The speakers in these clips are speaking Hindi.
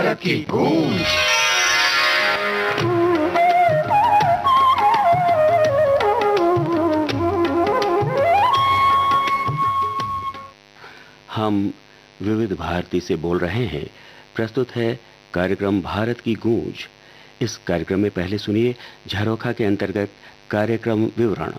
भारत की गूंज। हम विविध भारती से बोल रहे हैं। प्रस्तुत है कार्यक्रम भारत की गूंज। इस कार्यक्रम में पहले सुनिए झरोखा के अंतर्गत कार्यक्रम विवरण।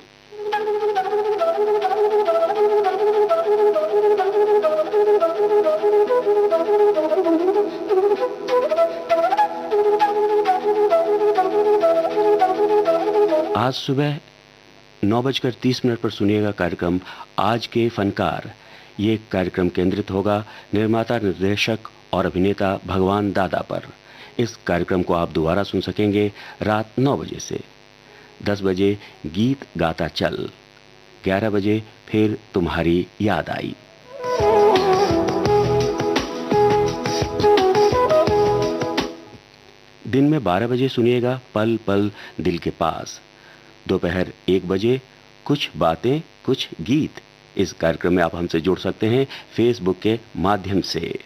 आज सुबह 9:30 पर सुनिएगा कार्यक्रम आज के फनकार। ये कार्यक्रम केंद्रित होगा निर्माता, निर्देशक और अभिनेता भगवान दादा पर। इस कार्यक्रम को आप दोबारा सुन सकेंगे रात 9 बजे से। 10 बजे गीत गाता चल, 11 बजे फिर तुम्हारी याद आई। दिन में 12 बजे सुनिएगा पल पल दिल के पास। दोपहर 1 बजे कुछ बातें कुछ गीत। इस कार्यक्रम में आप हमसे जुड़ सकते हैं फेसबुक के माध्यम से।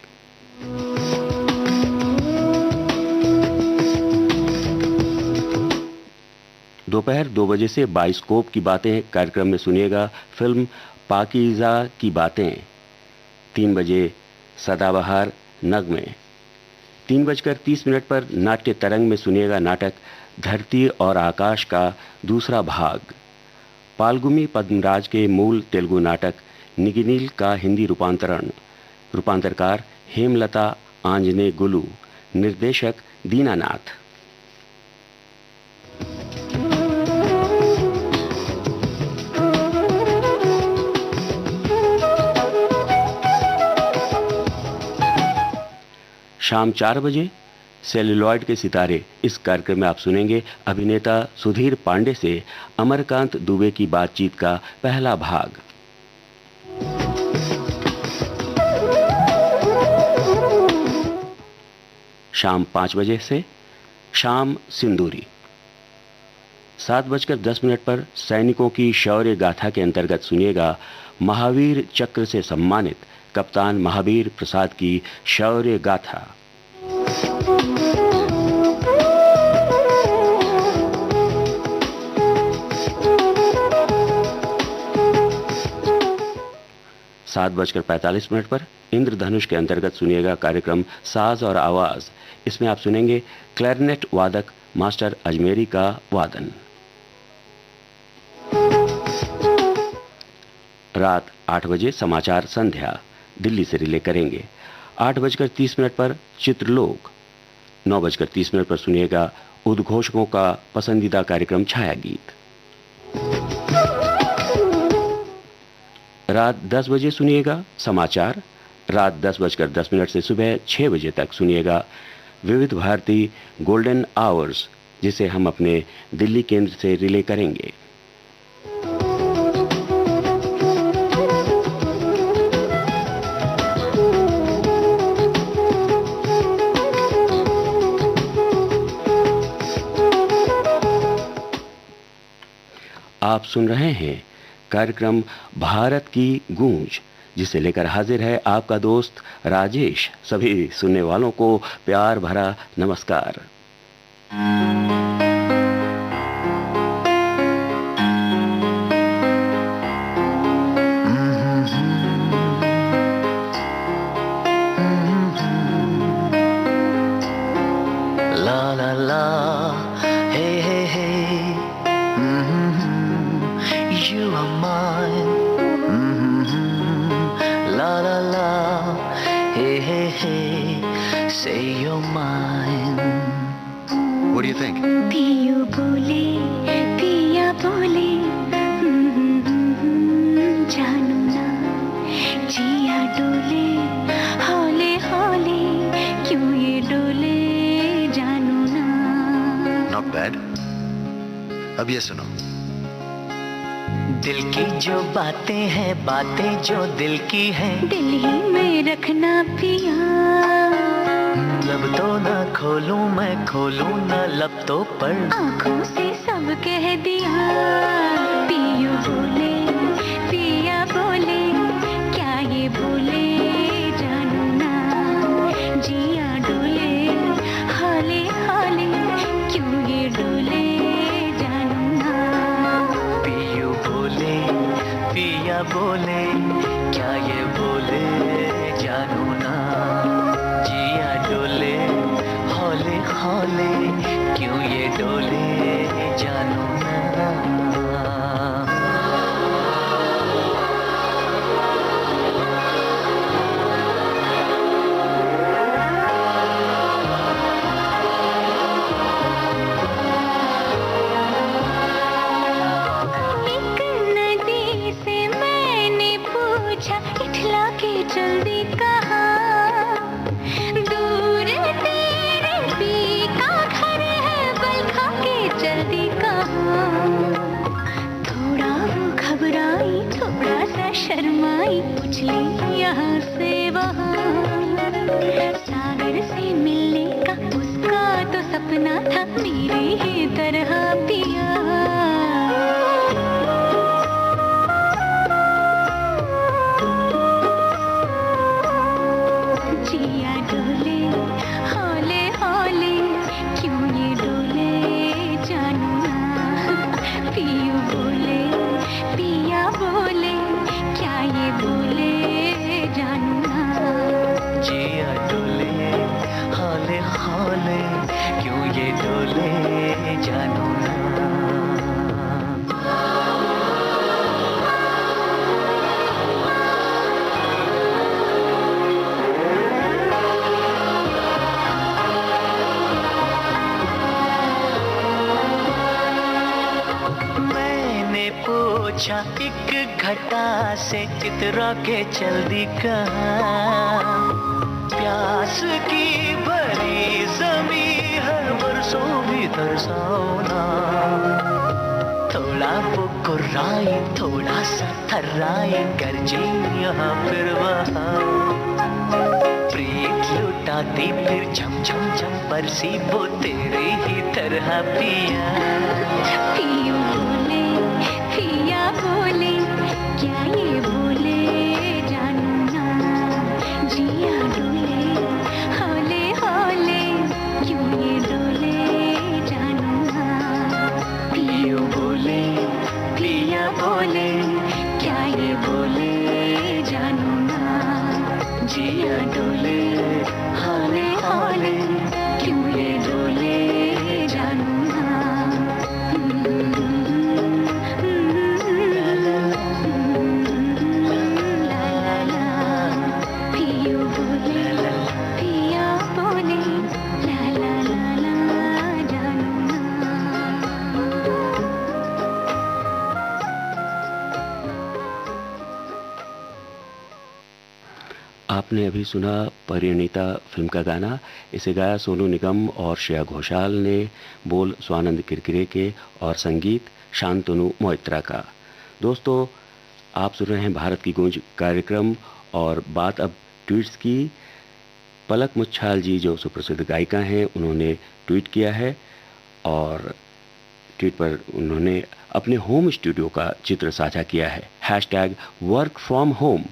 दोपहर 2 बजे से बाइस्कोप की बातें कार्यक्रम में सुनिएगा फिल्म पाकीज़ा की बातें। 3 बजे सदाबहार नगमे। 3:30 पर नाट्य तरंग में सुनिएगा नाटक धरती और आकाश का दूसरा भाग। पालगुमी पद्मराज के मूल तेलुगु नाटक निगिनील का हिंदी रूपांतरकार हेमलता आंजने गुलू, निर्देशक दीनानाथ। शाम 4 बजे सेल्यूलॉइड के सितारे। इस कार्यक्रम में आप सुनेंगे अभिनेता सुधीर पांडे से अमरकांत दुबे की बातचीत का पहला भाग। शाम 5 बजे से शाम सिंदूरी। 7:10 पर सैनिकों की शौर्य गाथा के अंतर्गत सुनिएगा महावीर चक्र से सम्मानित कप्तान महावीर प्रसाद की शौर्य गाथा। 7:45 पर इंद्रधनुष के अंतर्गत सुनिएगा कार्यक्रम साज और आवाज। इसमें आप सुनेंगे क्लैरिनेट वादक मास्टर अजमेरी का वादन। रात 8 बजे समाचार संध्या दिल्ली से रिले करेंगे। 8:30 पर चित्रलोक। 9:30 पर सुनिएगा उद्घोषकों का पसंदीदा कार्यक्रम छाया गीत। रात 10 बजे सुनिएगा समाचार। रात 10:10 से सुबह 6 बजे तक सुनिएगा विविध भारती गोल्डन आवर्स, जिसे हम अपने दिल्ली केंद्र से रिले करेंगे। आप सुन रहे हैं कार्यक्रम भारत की गूंज, जिसे लेकर हाजिर है आपका दोस्त राजेश। सभी सुनने वालों को प्यार भरा नमस्कार। ला ला ला हे हे हे you are mine la la la hey hey hey say you're mine. What do you think? पियो बोले पिया बोले जानू ना जिया डोले हौले हौले क्यों ये डोले जानू ना। Not bad. अब ये सुनो। दिल की जो बातें हैं, बातें जो दिल की हैं, दिल ही में रखना पिया। लब तो ना खोलूं मैं, खोलूं ना लब तो पर आंखों से सब कह दिया। पियो बोले पिया बोले क्या ये बोले जानू ना जिया डोले हौले क्यों ये डोले जानू ना। मैंने पूछा एक घटा से चित्रा के चल दी कहाँ, प्यास की भरी जमी हर बरसों भी तरसाना। थोड़ा बुकुराई थोड़ा सा थर्राई गरजे यहाँ फिर वहाँ, प्रीत लुटाती फिर झम झम झम बरसी वो तेरे ही तरह पिया। पियो बोले पिया बोले क्या ये बोले जानू ना, जिया डोले हौले हौले क्यों ये डोले जानू ना। पियो बोले पिया बोले क्या ये बोले जानू ना, जिया डोले हौले हौले क्यों ये डोले जानू ना। ला ला ला पियो बोले पिया बोले ला ला ला ला जानू ना। आपने अभी सुना परिणीता फिल्म का गाना। इसे गाया सोनू निगम और श्रेया घोषाल ने, बोल स्वानंद किरकिरे के और संगीत शांतनु मोइत्रा का। दोस्तों, आप सुन रहे हैं भारत की गूंज कार्यक्रम और बात अब ट्वीट्स की। पलक मुच्छाल जी जो सुप्रसिद्ध गायिका हैं, उन्होंने ट्वीट किया है और ट्वीट पर उन्होंने अपने होम स्टूडियो का चित्र साझा किया है। #Work from home.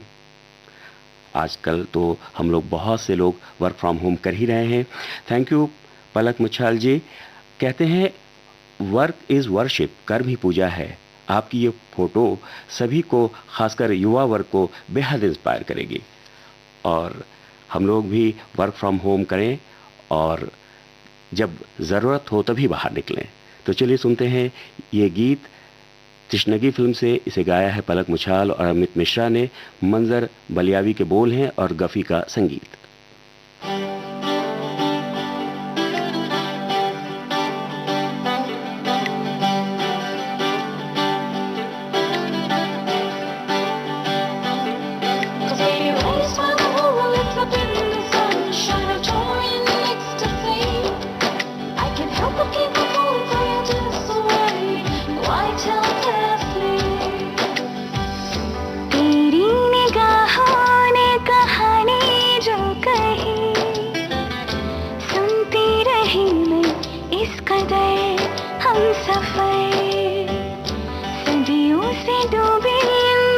आजकल तो हम लोग बहुत से लोग वर्क फ्रॉम होम कर ही रहे हैं। थैंक यू पलक मुच्छाल जी। कहते हैं वर्क इज़ वर्शिप, कर्म ही पूजा है। आपकी ये फोटो सभी को, खासकर युवा वर्ग को बेहद इंस्पायर करेगी और हम लोग भी वर्क फ्रॉम होम करें और जब ज़रूरत हो तभी बाहर निकलें। तो चलिए सुनते हैं ये गीत। तृष्णगी फिल्म से इसे गाया है पलक मुच्छाल और अमित मिश्रा ने। मंजर बलियावी के बोल हैं और गफी का संगीत। तेरी निगाहों ने कहानी जो कही, सुनती रही मैं इस कदर हम सफर। सदियों से डूबे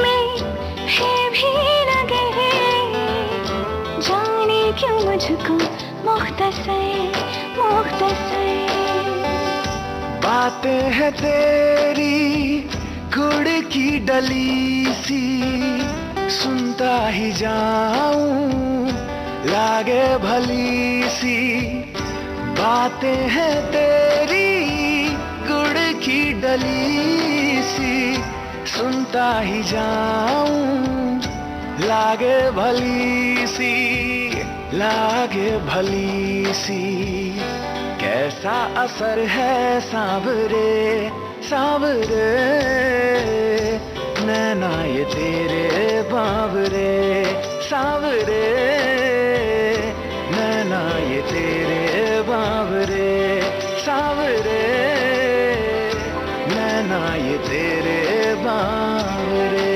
में फिर भी लगे, जाने क्यों मुझको मुख्तसर मुख्तसर। बातें हैं तेरी गुड़ की डली सी, सुनता ही जाऊं लागे भली सी। बातें हैं तेरी गुड़ की डली सी, सुनता ही जाऊं लागे भली सी, लागे भली सी। कैसा असर है सांवरे सांवरे, नैना ये तेरे बावरे सांवरे, नैना ये तेरे बावरे सांवरे, नैना ये तेरे बावरे।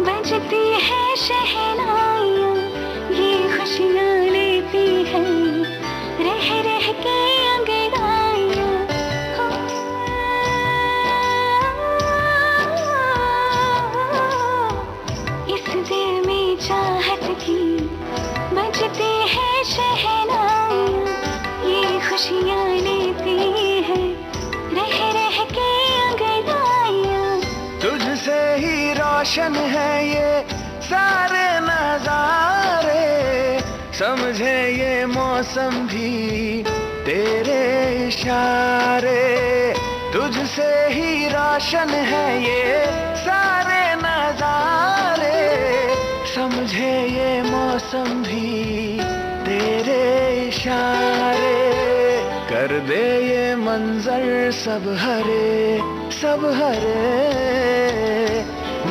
बजती है शहनाइयाँ, ये खुशियाँ लेती है रह रह के खुशियाँ लेती है रह रह के अंगड़ाइयाँ। तुझसे ही रोशन है ये सारे नजारे, समझे ये मौसम भी तेरे इशारे। तुझसे ही रोशन है ये सारे नजारे, समझे ये मौसम भी तेरे इशारे। कर दे ये मंजर सब हरे सब हरे,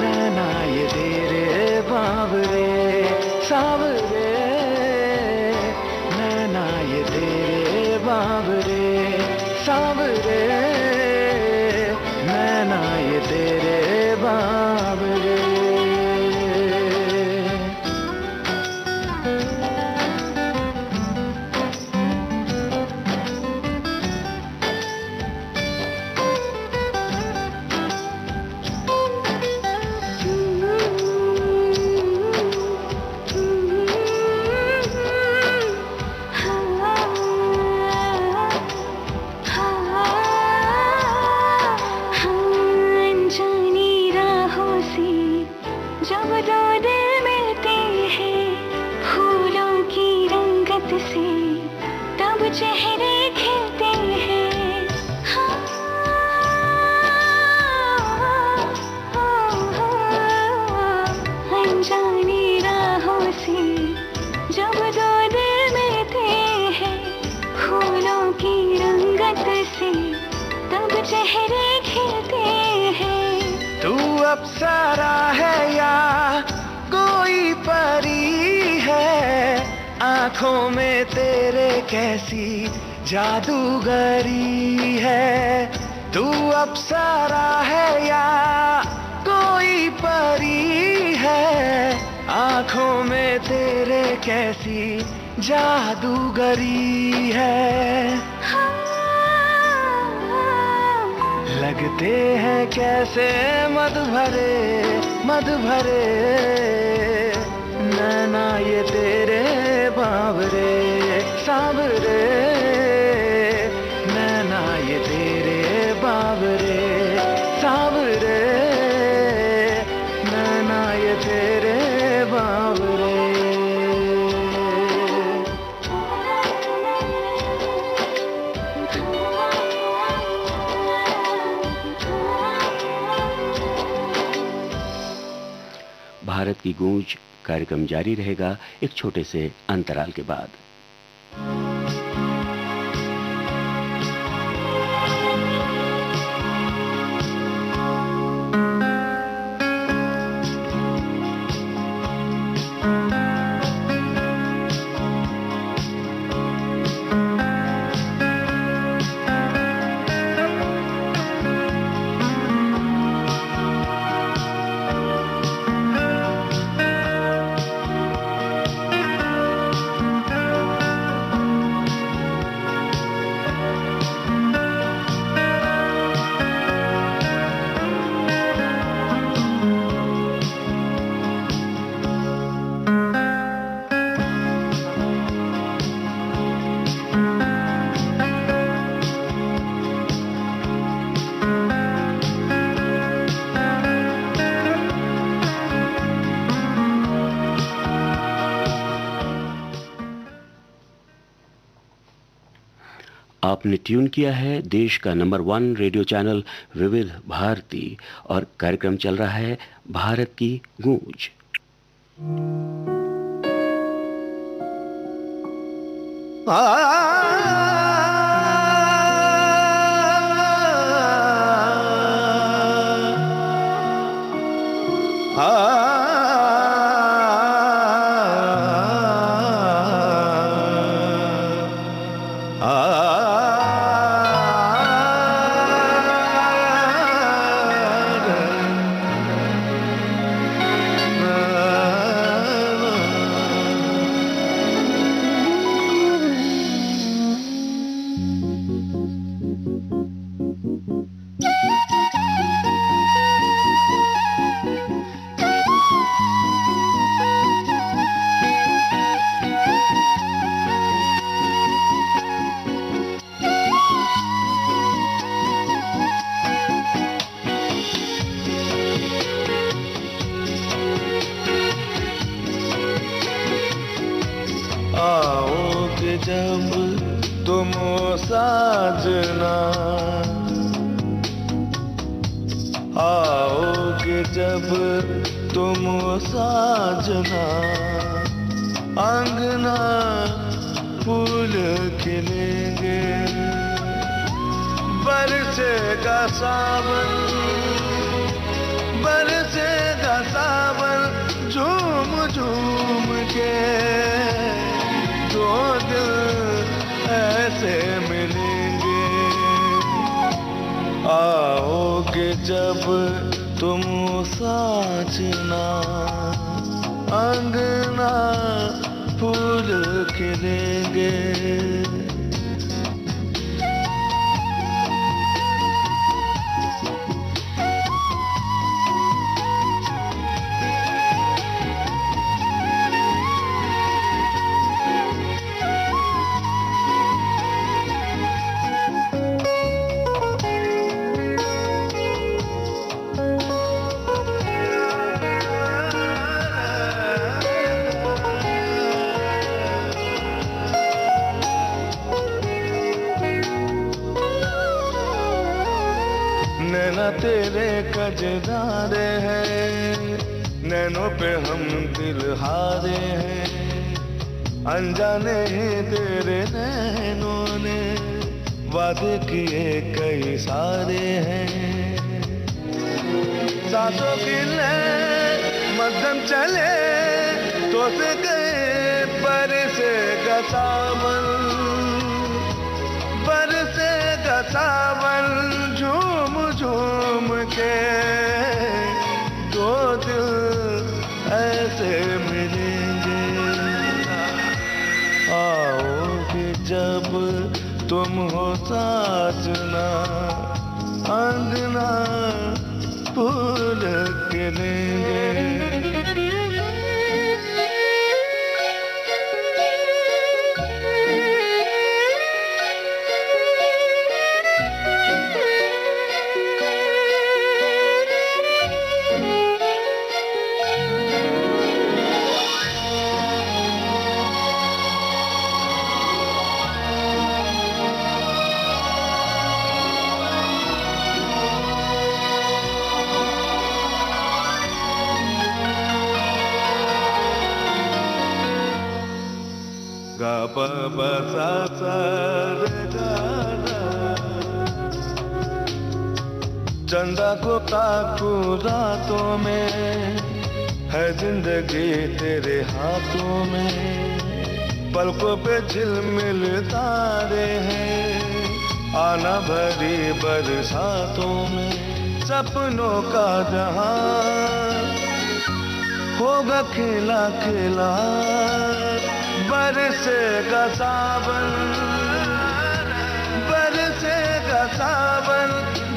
नैना ये तेरे बावरे सावरे, नैना ये तेरे बावरे सावरे, नैना ये तेरे बावरे। जब दो दिल मिलते हैं फूलों की रंगत से, तब चेहरे खिलते हैं। अनजानी राहों से जब दो दिल मिलते हैं फूलों की रंगत से, तब चेहरे खिलते हैं। तू अप्सरा है या कोई परी है, आंखों में तेरे कैसी जादूगरी है। तू अप्सरा है या कोई परी है, आंखों में तेरे कैसी जादूगरी है। लगते हैं कैसे मद भरे, नैना ये तेरे बावरे सावरे, नैना ये तेरे बावरे सावरे, नैना ये तेरे बावरे। भारत की गूंज कार्यक्रम जारी रहेगा एक छोटे से अंतराल के बाद। आपने ट्यून किया है देश का नंबर 1 रेडियो चैनल विविध भारती और कार्यक्रम चल रहा है भारत की गूंज। तुम साजना, आओगे जब तुम साजना, अंगना फूल खिलेंगे, बरसेगा सावन, बरसेगा सावन, झूम झूम के दो दिल ऐसे मिलेंगे। आओगे जब तुम साजना, अंगना फूल खिलेंगे। नैना तेरे कजरारे हैं, नैनों पे हम दिल हारे हैं, अनजाने ही तेरे नैनों ने वादे किए कई सारे हैं। सांसों की लय मध्यम चले तो से गए बरसेगा सावन, बरसेगा सावन, झूम झूम के दो दिल ऐसे मिलेंगे। आओगे जब तुम हो साजना, अंगना फूल खिलेंगे। गा प प सा सा रे गा गा, चंदा को ताकू रातों में, है जिंदगी तेरे हाथों में, पलकों पे झिलमिल तारे हैं, आना भरी बरसातों में, सपनों का जहां होगा खिला खिला, बरसेगा सावन, बरसेगा सावन,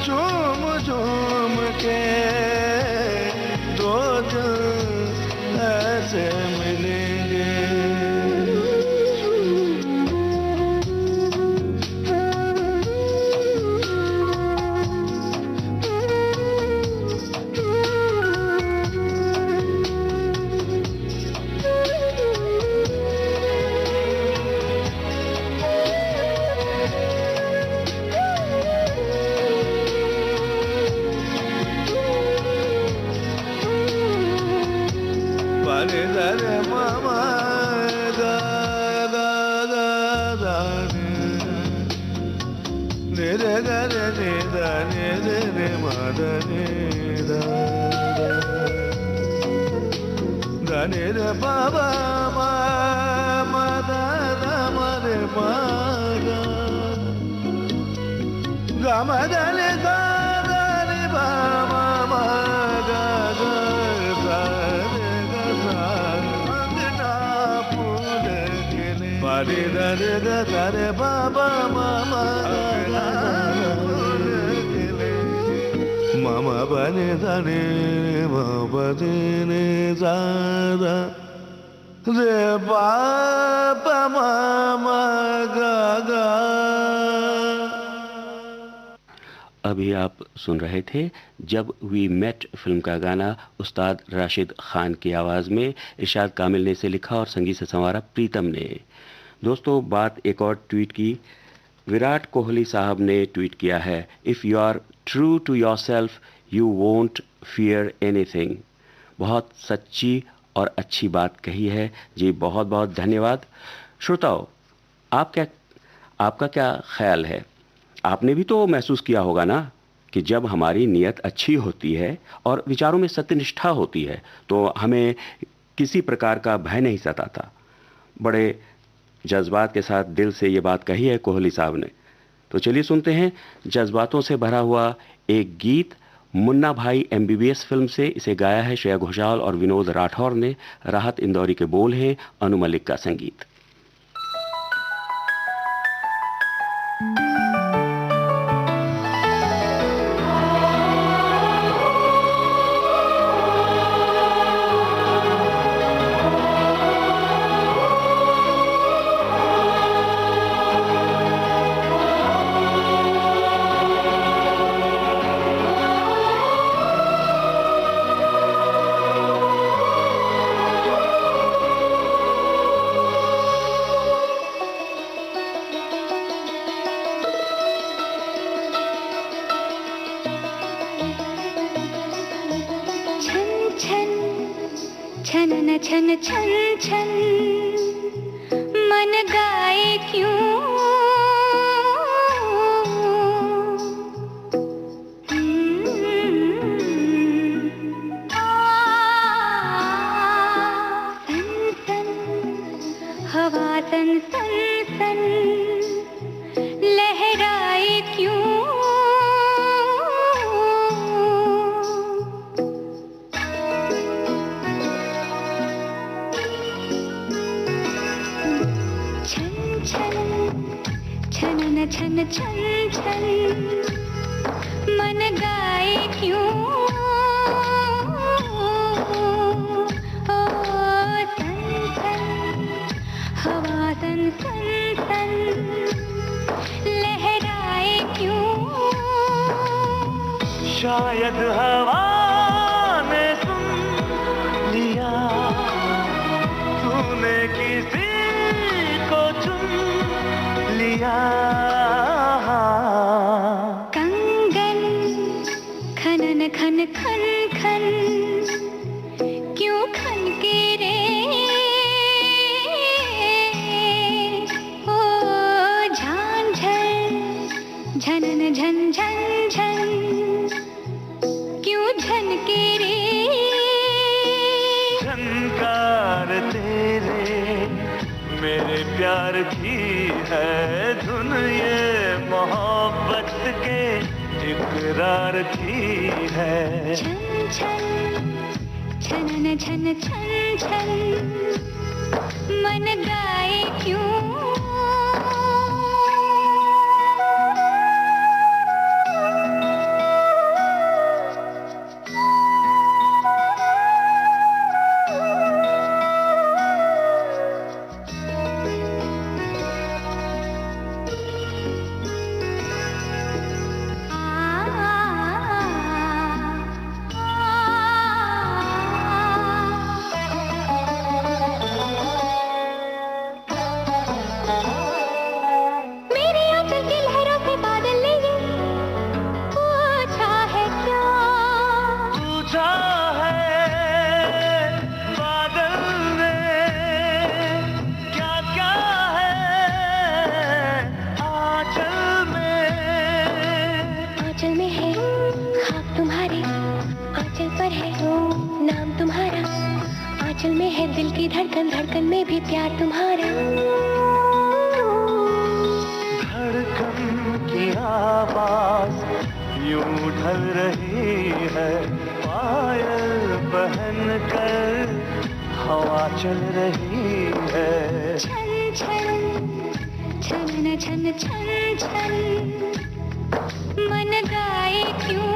झूम झूम के दो दिल ऐसे मिलेंगे। रे मामा गा गा गा गा रे रे गा रे रे दा रे रे रे मा दा रे दा दा रे रे बा बा मा मा दा दा मा रे मा गा गा मा दा रे दा दा रे बा मा मा गा गा दा रे गा दा, अंगना फूल खिले, बारे दा रे दा दा रे बा बा मा मा गा फूल खिले, मामा बने दा रे मा बने ने दा दा रे बा बा मा मा गा गा। अभी आप सुन रहे थे जब वी मेट फिल्म का गाना उस्ताद राशिद खान की आवाज़ में इरशाद कामिल ने इसे लिखा और संगीत से संवारा प्रीतम ने। दोस्तों, बात एक और ट्वीट की विराट कोहली साहब ने ट्वीट किया है, if you are true to your self you won't fear anything. बहुत सच्ची और अच्छी बात कही है जी, बहुत बहुत धन्यवाद। श्रोताओ, आपका क्या ख्याल है? आपने भी तो महसूस किया होगा ना कि जब हमारी नीयत अच्छी होती है और विचारों में सत्यनिष्ठा होती है तो हमें किसी प्रकार का भय नहीं सताता। बड़े जज्बात के साथ दिल से ये बात कही है कोहली साहब ने। तो चलिए सुनते हैं जज्बातों से भरा हुआ एक गीत मुन्ना भाई MBBS फिल्म से। इसे गाया है श्रेया घोषाल और विनोद राठौर ने। राहत इंदौरी के बोल हैं, अनु मलिक का संगीत। छन छन छन छन मन गाए क्यों, सन सन हवा सन सन सन लहराए क्यों, छन छन छन मन गाए क्यों, ओ सन सन हवा सन सन सन लहराए क्यों। शायद हवा ने सुन लिया, तूने किसी को चुन लिया। खन खन खन क्यों खन के रे, ओ झांझर झनन झन झन झन क्यों झन के रे। झनकार तेरे मेरे प्यार की है धुन, ये मोहब्बत के इकरार की है। छन छन छनन छन छन छन मन गाए क्यों। दिल की धड़कन धड़कन में भी प्यार तुम्हारा। धड़कन की आवाज यूं ढल रही है, पायल पहन कर हवा चल रही है। छन छन छन छन छन छन मन गाए क्यों।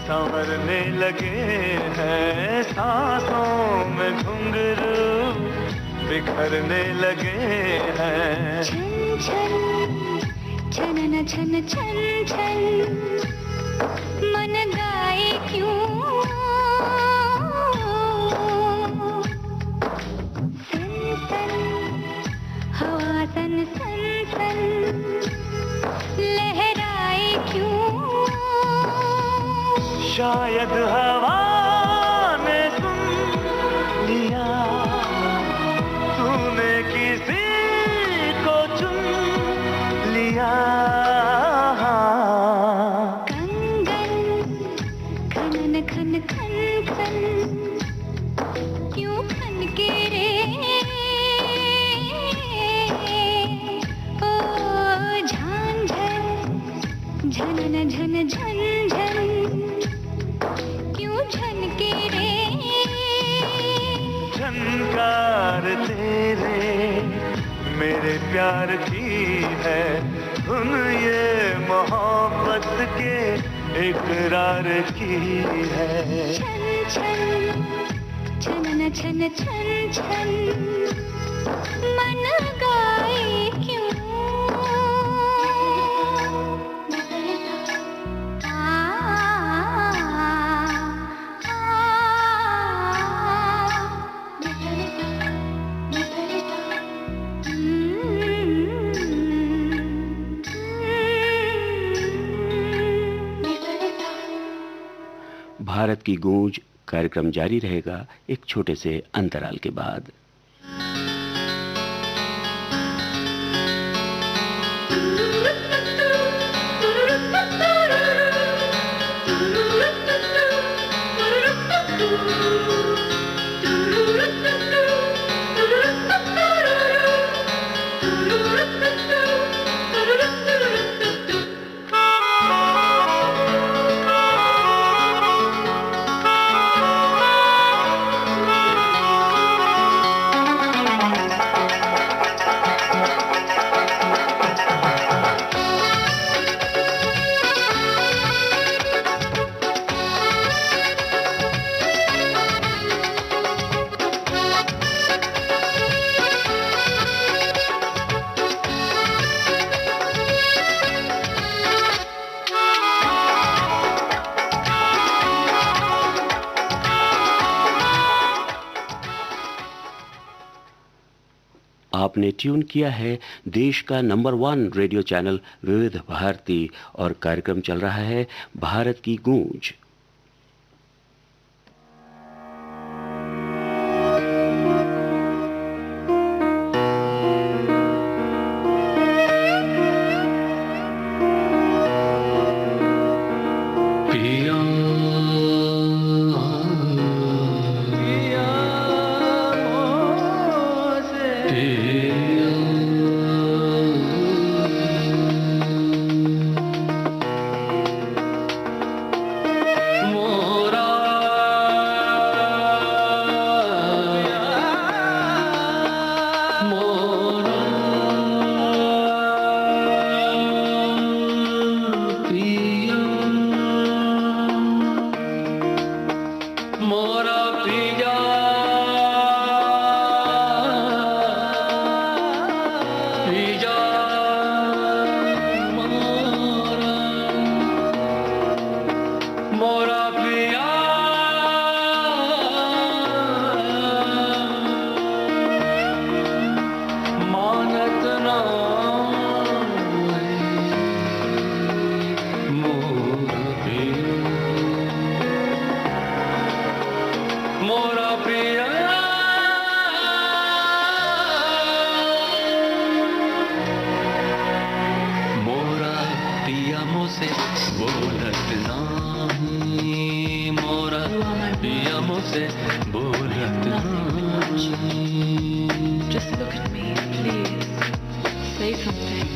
संवरने लगे हैं, सांसों में घुंघरू बिखरने लगे हैं। छन छन छनन छन छन छन मन गाए क्यों, सन सन हवा सन सन सन लहराए क्यों। शायद हवा ने सुन लिया, तूने किसी को चुन लिया। कंगन खनन खन खन खन क्यों खन के रे, ओ झांझर झनन झन झन झन क्यों झन के रे। झनकार तेरे मेरे प्यार की है धुन, ये मोहब्बत के इकरार की है। छन छन छनन छन छन छन मन गाए क्यों। भारत की गूंज कार्यक्रम जारी रहेगा एक छोटे से अंतराल के बाद। आपने ट्यून किया है देश का नंबर 1 रेडियो चैनल विविध भारती और कार्यक्रम चल रहा है भारत की गूंज।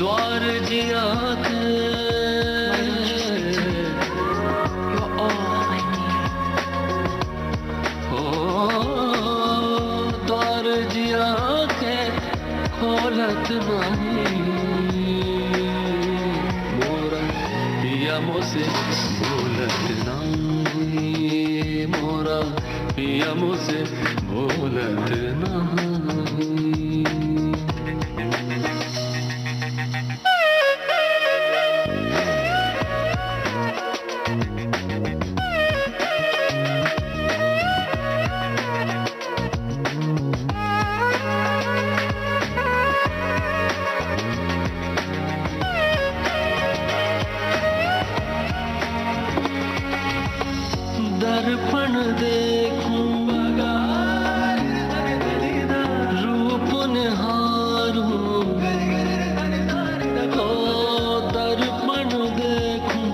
द्वार जिया द्वार जिया के खोलत नहीं मोरा पिया मोसे बोलत नहीं। पिया मुझसे बोलत नहीं। दर्पण देखूं रूप निहारूं, ओ दर्पण देखूं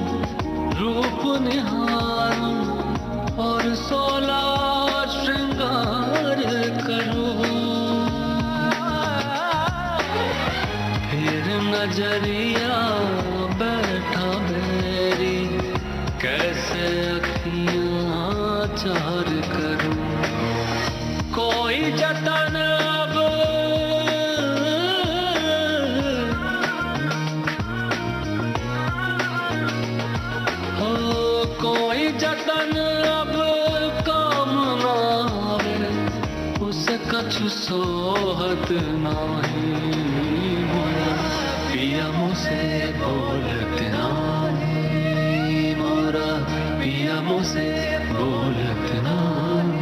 रूप निहारूं और 16 श्रृंगार करूं। फिर नजरिया बैठा मेरी कैसे अखियां चार करूं। कोई जतन अब हो, कोई जतन अब काम ना आवे, उसे कछु सोहत नाही। मोरा पिया मुझसे बोलत नाही, मोरा पिया मुझसे बोलत नाही।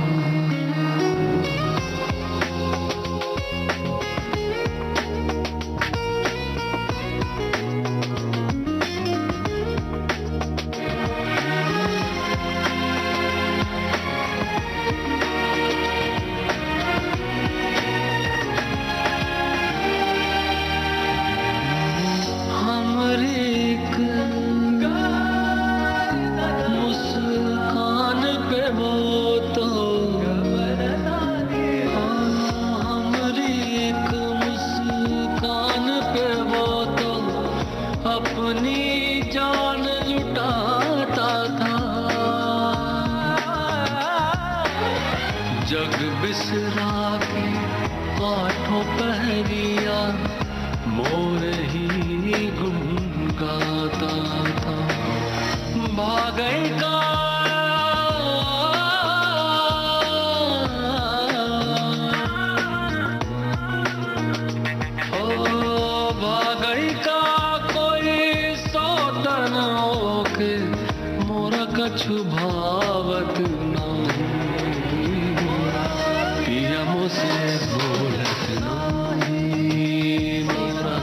जग बिसरा के आठों पहरिया मोर ही गुन गाता था। भागई का भागई का कोई सौतन होके मोरा कछु भावत नहीं। पिया मुझसे बोलत नहीं, मोरा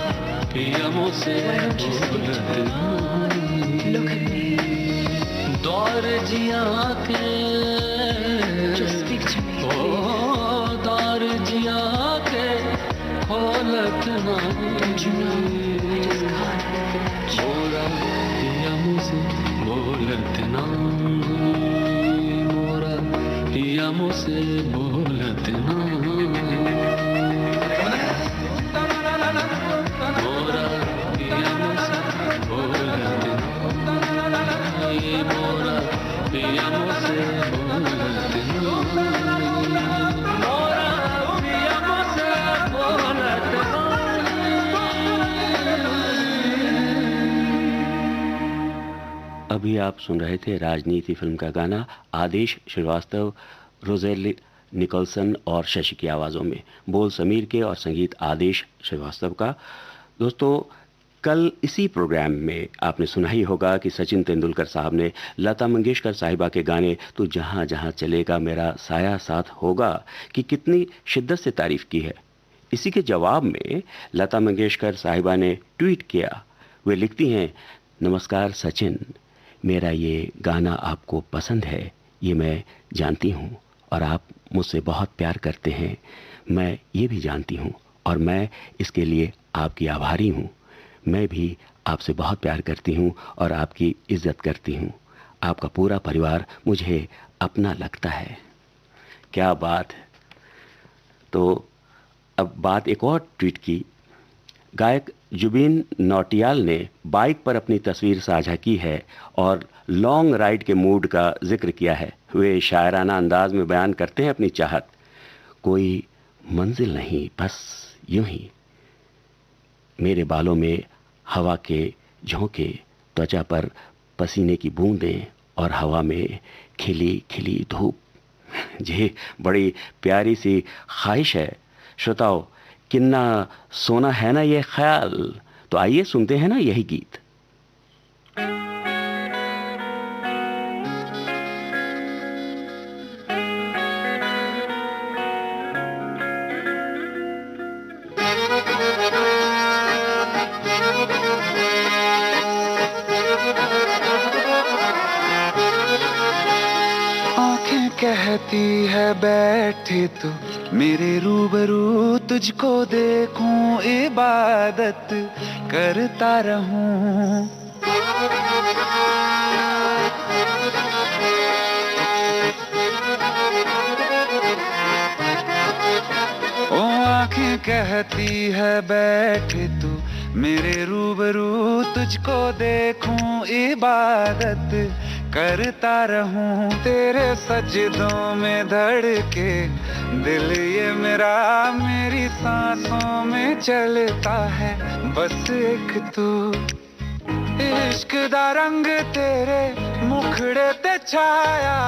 पिया मुझसे बोलत नहीं। दौर जिया के ओ दौर जिया के खोलत नहीं। मोरा पिया मुझसे बोलत नहीं, मोरा पिया मुझसे बोलत नहीं। मोरा पिया मुझसे बोलत नहीं, मोरा पिया मुझसे बोलत नहीं। मोरा पिया मुझसे बोलत नहीं। अभी आप सुन रहे थे राजनीति फिल्म का गाना आदेश श्रीवास्तव, रोजेली निकोलसन और शशि की आवाज़ों में। बोल समीर के और संगीत आदेश श्रीवास्तव का। दोस्तों, कल इसी प्रोग्राम में आपने सुना ही होगा कि सचिन तेंदुलकर साहब ने लता मंगेशकर साहिबा के गाने तू जहाँ जहाँ चलेगा मेरा साया साथ होगा की कितनी शिद्दत से तारीफ की है। इसी के जवाब में लता मंगेशकर साहिबा ने ट्वीट किया। वे लिखती हैं, नमस्कार सचिन, मेरा ये गाना आपको पसंद है, ये मैं जानती हूँ, और आप मुझसे बहुत प्यार करते हैं, मैं ये भी जानती हूँ, और मैं इसके लिए आपकी आभारी हूँ। मैं भी आपसे बहुत प्यार करती हूँ और आपकी इज्जत करती हूँ। आपका पूरा परिवार मुझे अपना लगता है। क्या बात है। तो अब बात एक और ट्वीट की। गायक जुबिन नौटियाल ने बाइक पर अपनी तस्वीर साझा की है और लॉन्ग राइड के मूड का जिक्र किया है। वे शायराना अंदाज में बयान करते हैं अपनी चाहत। कोई मंजिल नहीं, बस यूं ही मेरे बालों में हवा के झोंके, त्वचा पर पसीने की बूंदें और हवा में खिली खिली धूप। जी, बड़ी प्यारी सी ख्वाहिश है। श्रोताओ, किन्ना सोना है ना ये ख्याल। तो आइए सुनते हैं ना यही गीत। कहती है बैठे तो मेरे रूबरू तुझको देखूं, इबादत करता रहूं। ओ आंखें कहती है बैठे तो मेरे रूबरू तुझको देखूं, इबादत करता रहूं। तेरे सजदों में धड़के दिल ये मेरा, मेरी सांसों में चलता है बस एक तू। इश्क दा रंग तेरे मुखड़े ते छाया,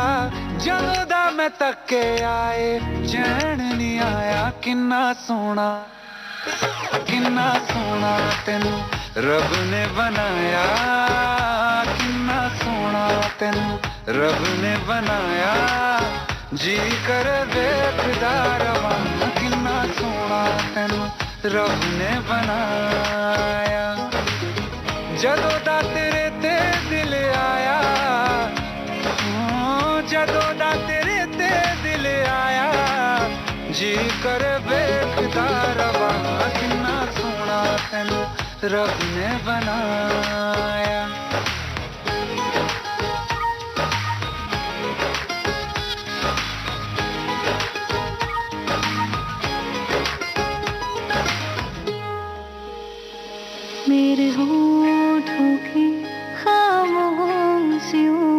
ਜਦੋਂ ਦਾ मैं तके आए चैन नहीं आया। किन्ना सोना तेनू रब ने बनाया, किन्ना सोना तेनू रब ने बनाया। जी कर देखदा रवां, किन्ना सोना तेनू रब ने बनाया। जदों दा तेरे ते दिल आया, जदों दा तेरे ते दिल आया। जी कर देखदा रवां, किन्ना सोना तेनू रब ने बनाया। मेरे होठों की खामोशियों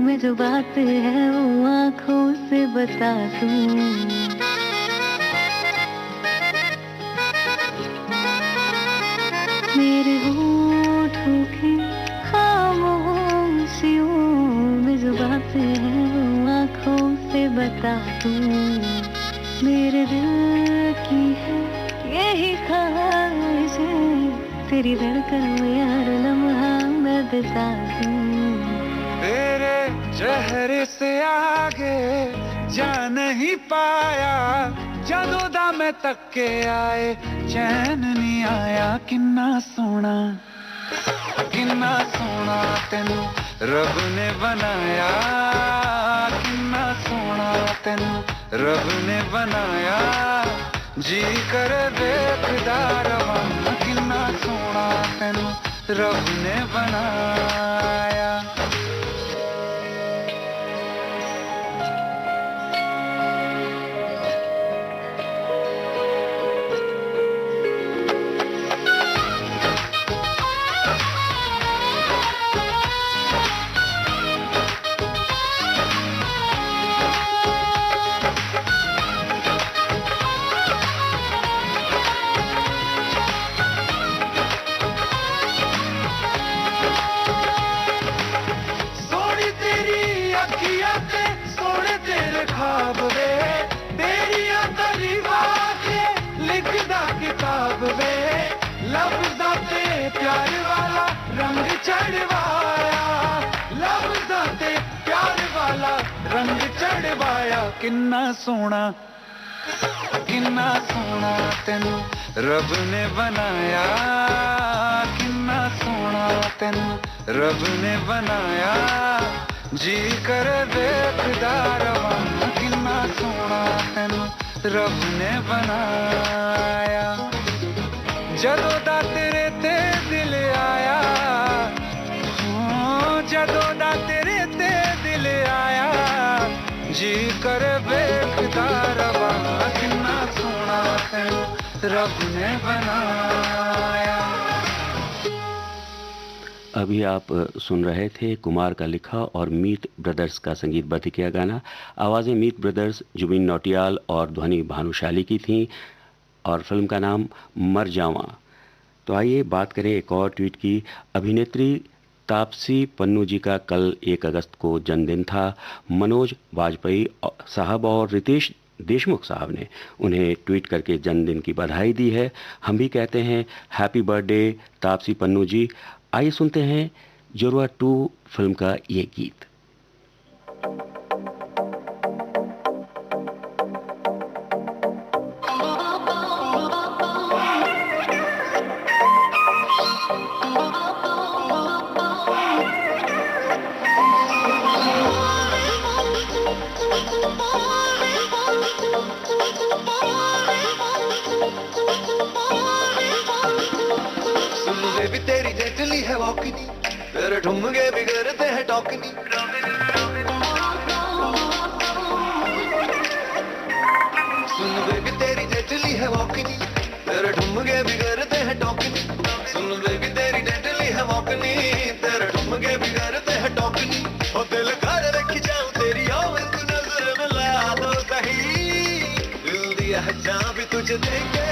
में जो बात है वो आँखों से बता दूं। मेरे होठों की खामोशियों में जो बात है वो आँखों से बता दूं। मेरे दिल की है यही ख्वाहिश है, तेरी धड़कन में हर लम्हा मैं बिता दूं। तेरे चेहरे से आगे जा नहीं पाया, जदों दा मैं तके आए चैन नहीं आया। किन्ना सोना तेनू रब ने बनाया, किन्ना सोना तेनू रब ने बनाया। जी कर देखदा रवां, किन्ना सोना तेनू रब ने बनाया। प्यार वाला रंग चढ़वाया, लफ्ज़ां ते प्यार वाला रंग चढ़वाया। किन्ना सोना तेनू रब ने बनाया, किन्ना सोना तेनू रब ने बनाया। जी कर देखदा रवां, किन्ना सोना तेनू रब ने बनाया। जदों दा तेरे ते दिल आया, जदों दा तेरे ते दिल आया। जी कर देखदा रवां, किन्ना सोना तेनू रब ने बनाया। अभी आप सुन रहे थे कुमार का लिखा और मीत ब्रदर्स का संगीतबद्ध किया गाना। आवाज़ें मीत ब्रदर्स, जुबिन नौटियाल और ध्वनि भानुशाली की थीं और फिल्म का नाम मर जावां। तो आइए बात करें एक और ट्वीट की। अभिनेत्री तापसी पन्नू जी का कल 1 अगस्त को जन्मदिन था। मनोज वाजपेयी साहब और रितेश देशमुख साहब ने उन्हें ट्वीट करके जन्मदिन की बधाई दी है। हम भी कहते हैं हैप्पी बर्थडे तापसी पन्नू जी। आइए सुनते हैं जुड़वा 2 फिल्म का ये गीत। बेबी तेरी जेटली है वॉकनी, तेरे ठुमके बिगड़ते हैं टॉकनी। सुन बेबी तेरी जेटली है वॉकनी, तेरे ठुमके बिगड़ते हैं टॉकनी। सुन बेबी तेरी जेटली है वॉकनी, तेरे ठुमके बिगड़ते हैं टॉकनी। ओ दिल कर रखी जाऊं तेरी आवाज़ नजर में ला दो सही। दिल दिया है जहां भी तुझे देंगे,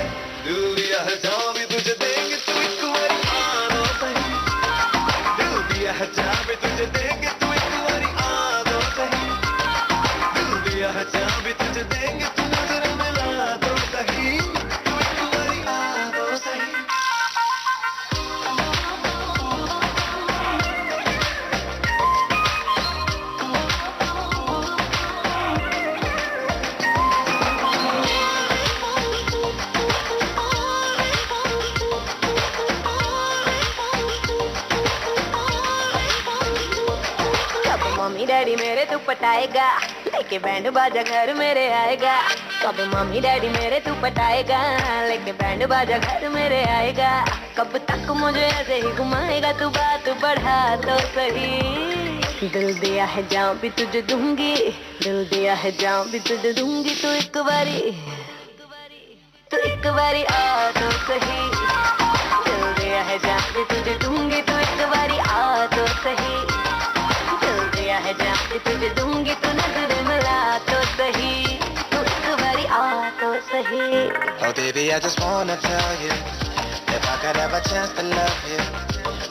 दिल दिया है जहां भी तुझे देंगे, तू एक बारी आना सही। दिल दिया है जहां भी तुझे देंगे, तू एक बारी आना सही। दिल दिया है जहां भी तुझे देंगे, तू नजर मिला दो सही। तू एक बारी आना सही। मम्मी डैडी मेरे तू पटाएगा, लेके बैंड बाजा घर मेरे आएगा। कब मम्मी डैडी मेरे तू पटाएगा, लेके बैंड बाजा घर मेरे आएगा। कब तक मुझे ऐसे ही घुमाएगा, तू बात बढ़ा तो सही। दिल दिया है जाऊं भी तुझे दूंगी, दिल दिया है जाऊं भी तुझे दूंगी। तू एक बारी आ तो सही। दिल दिया है जाऊं भी तुझे दूंगी, तू एक बारी आ तो सही। है जहाँ भी तुझे दूंगी, तू नजर मिला तो सही। तू एक बारी आ तो सही। Oh baby, I just wanna tell you, if I could have a chance to love you,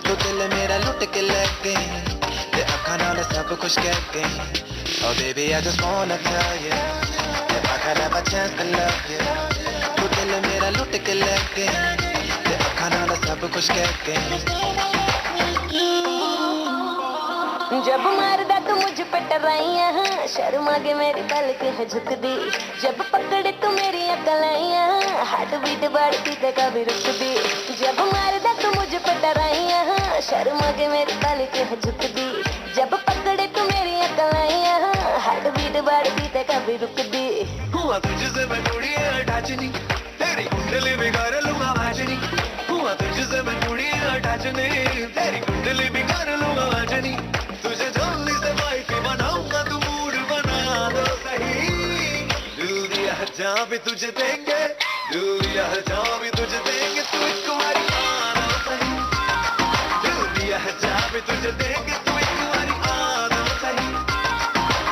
तू दिल मेरा लुट के ले गई, ते अखां नाल सब कुछ कह गई। Oh baby, I just wanna tell you, if I could have a chance to love you, तू दिल मेरा लुट के ले गई, ते अखां नाल सब कुछ कह गई। जब मारदा तू मुझ पे टराइयां, शर्मा के मेरी पलक है झुक दी। जब पकड़े तू मेरी अकलाइयां, हार्ट बीट बढ़ती ते कभी रुक दी। जब मारदा तू मुझ पे टराइयां, शर्मा के मेरी पलक है झुक दी। जब पकड़े तू मेरी अकलाइयां, हार्ट बीट बढ़ती ते कभी रुक दी। हुआ तुझसे मैं जुड़ी है अटैचनी, तेरी कुंडली बिगाड़ लूंगा वाजनी। हुआ तुझसे मैं जुड़ी है अटैचनी, तेरी कुंडली बिगाड़ लूंगा वाजनी। तुझे जल्दी से वाइफी बनाऊंगा, तू मूड बना दो सही। दिल दिया है जहां भी तुझे देंगे, दिल दिया है जहां भी तुझे देंगे, तू एक बारी आना सही। दिल दिया है जहां भी तुझे देंगे, तू एक बारी आना सही।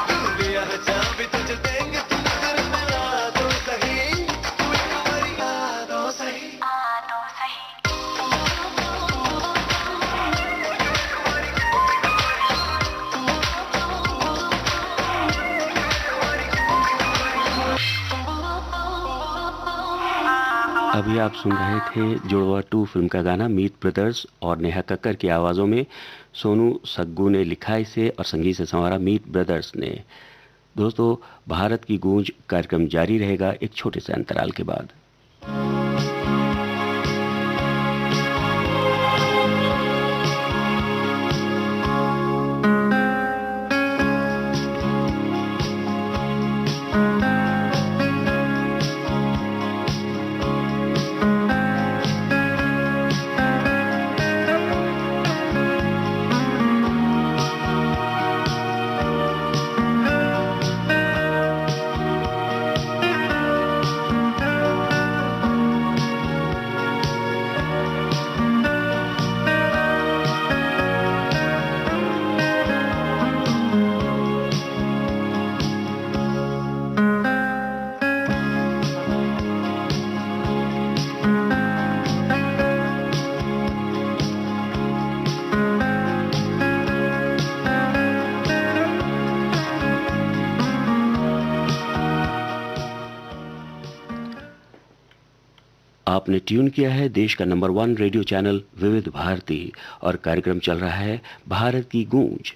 दिल दिया है जहां भी तुझे देंगे, तू नजर मिला दो सही। तू एक बारी आना सही। अभी आप सुन रहे थे जुड़वा 2 फिल्म का गाना मीत ब्रदर्स और नेहा कक्कर की आवाज़ों में। सोनू सग्गू ने लिखा इसे और संगीत से संवारा मीत ब्रदर्स ने। दोस्तों, भारत की गूंज कार्यक्रम जारी रहेगा एक छोटे से अंतराल के बाद। आपने ट्यून किया है देश का नंबर 1 रेडियो चैनल विविध भारती और कार्यक्रम चल रहा है भारत की गूंज।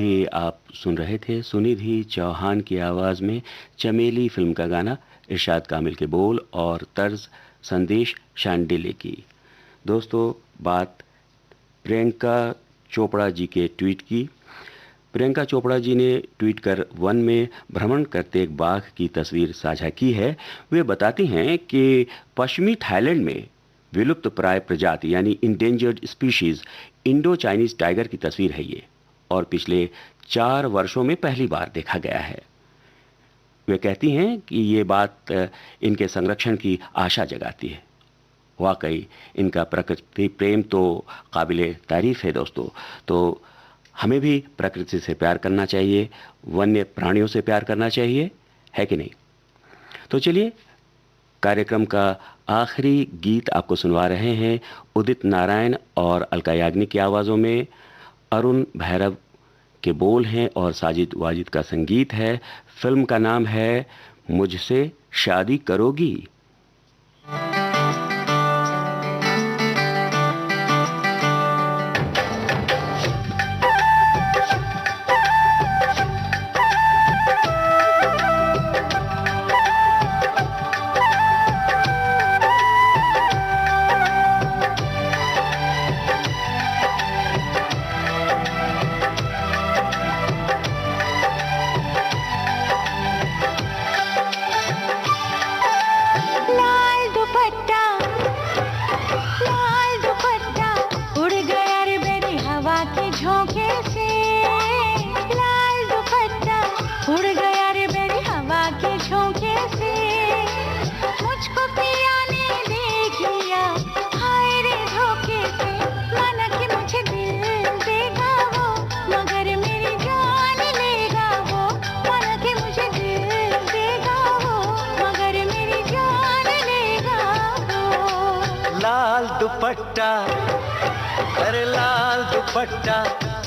अभी आप सुन रहे थे सुनिधि चौहान की आवाज़ में चमेली फिल्म का गाना, इरशाद कामिल के बोल और तर्ज संदेश शांडिल्य की। दोस्तों, बात प्रियंका चोपड़ा जी के ट्वीट की। प्रियंका चोपड़ा जी ने ट्वीट कर वन में भ्रमण करते एक बाघ की तस्वीर साझा की है। वे बताती हैं कि पश्चिमी थाईलैंड में विलुप्त प्राय प्रजाति यानी endangered species Indo Chinese tiger की तस्वीर है ये, और पिछले 4 वर्षों में पहली बार देखा गया है। वे कहती हैं कि ये बात इनके संरक्षण की आशा जगाती है। वाकई इनका प्रकृति प्रेम तो काबिले तारीफ है दोस्तों। तो हमें भी प्रकृति से प्यार करना चाहिए, वन्य प्राणियों से प्यार करना चाहिए, है कि नहीं? तो चलिए, कार्यक्रम का आखिरी गीत आपको सुनवा रहे हैं। उदित नारायण और अलका याग्निक की आवाज़ों में अरुण भैरव के बोल हैं और साजिद वाजिद का संगीत है। फिल्म का नाम है मुझसे शादी करोगी। दुपट्टा, अरे लाल दुपट्टा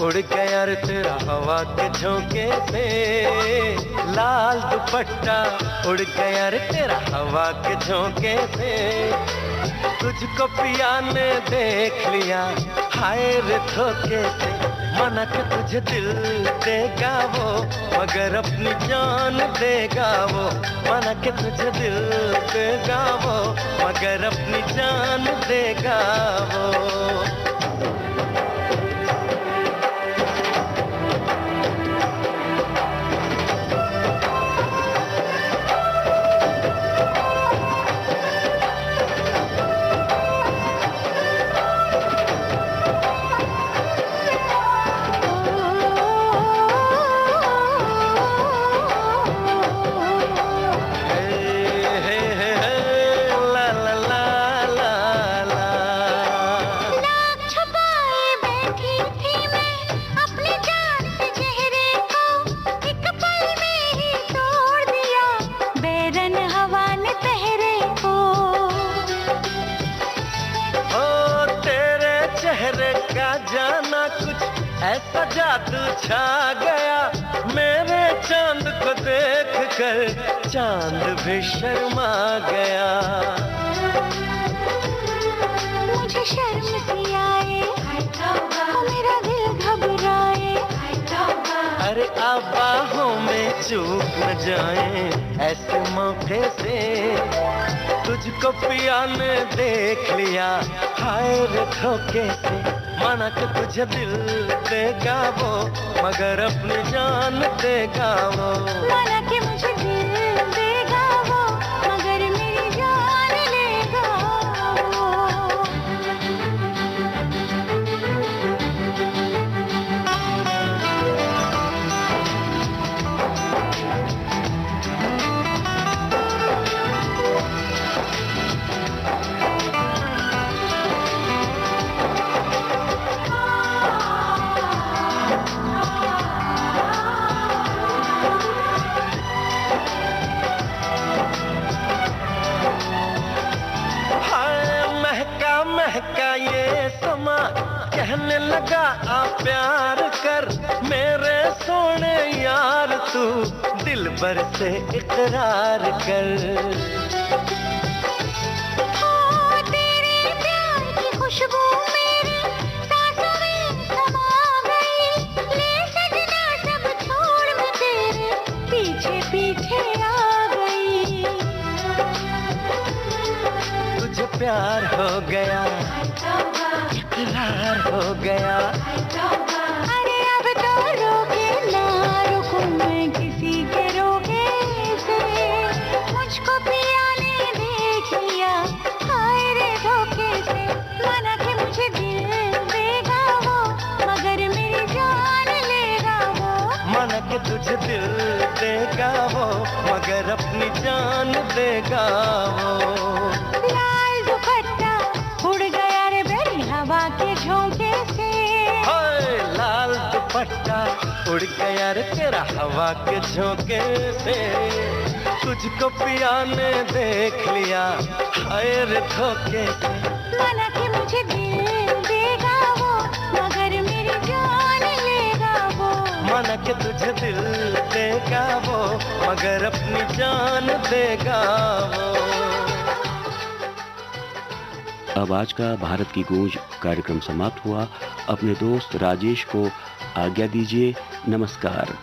उड़ गया रे तेरा हवा के झोंके से। लाल दुपट्टा उड़ गया रे तेरा हवा के झोंके से। तुझको पिया ने देख लिया हाय रे धोखे से। मना के तुझे दिल देगा वो मगर अपनी जान देगा वो। मना के तुझे दिल देगा वो मगर अपनी जान देगा वो। ऐसा जादू छा गया मेरे चांद को देख कर चांद भी शर्मा गया। मुझे शर्म सी आए मेरा दिल घबराए। अरे बाहों में चूक न जाए ऐसे मौके से। तुझको पिया ने देख लिया हाय रे धोखे से। माना कि तुझे दिल देगा वो मगर अपनी जान देगा वो। माना कि मुझे दिल देगा वो मगर मेरी जान लेगा वो। महका ये समा कहने लगा आ प्यार कर मेरे सोने यार। तू दिल भर से इकरार कर। तेरे प्यार की खुशबू मेरी सांसों में समा गई। ले सजना प्यार हो गया, इकरार हो गया। अरे अब तो रोके ना रुकूं मैं किसी के रोके से, मुझको पिया ने देख लिया हाय रे धोखे से। माना कि मुझे दिल देगा वो, मगर मेरी जान लेगा वो। माना कि तुझे दिल देगा वो, मगर अपनी जान देगा वो। लाल दुपट्टा उड़ गया रे मेरी हवा के झोंके से। हाय लाल दुपट्टा उड़ गया रे तेरा हवा के झोंके से। तुझको पिया ने देख लिया हाय रे धोखे से। माना कि मुझे दिल देगा वो, मगर मेरी जान लेगा वो। माना कि तुझे दिल देगा वो, मगर अपनी जान देगा वो। अब आज का भारत की गूंज कार्यक्रम समाप्त हुआ। अपने दोस्त राजेश को आज्ञा दीजिए। नमस्कार।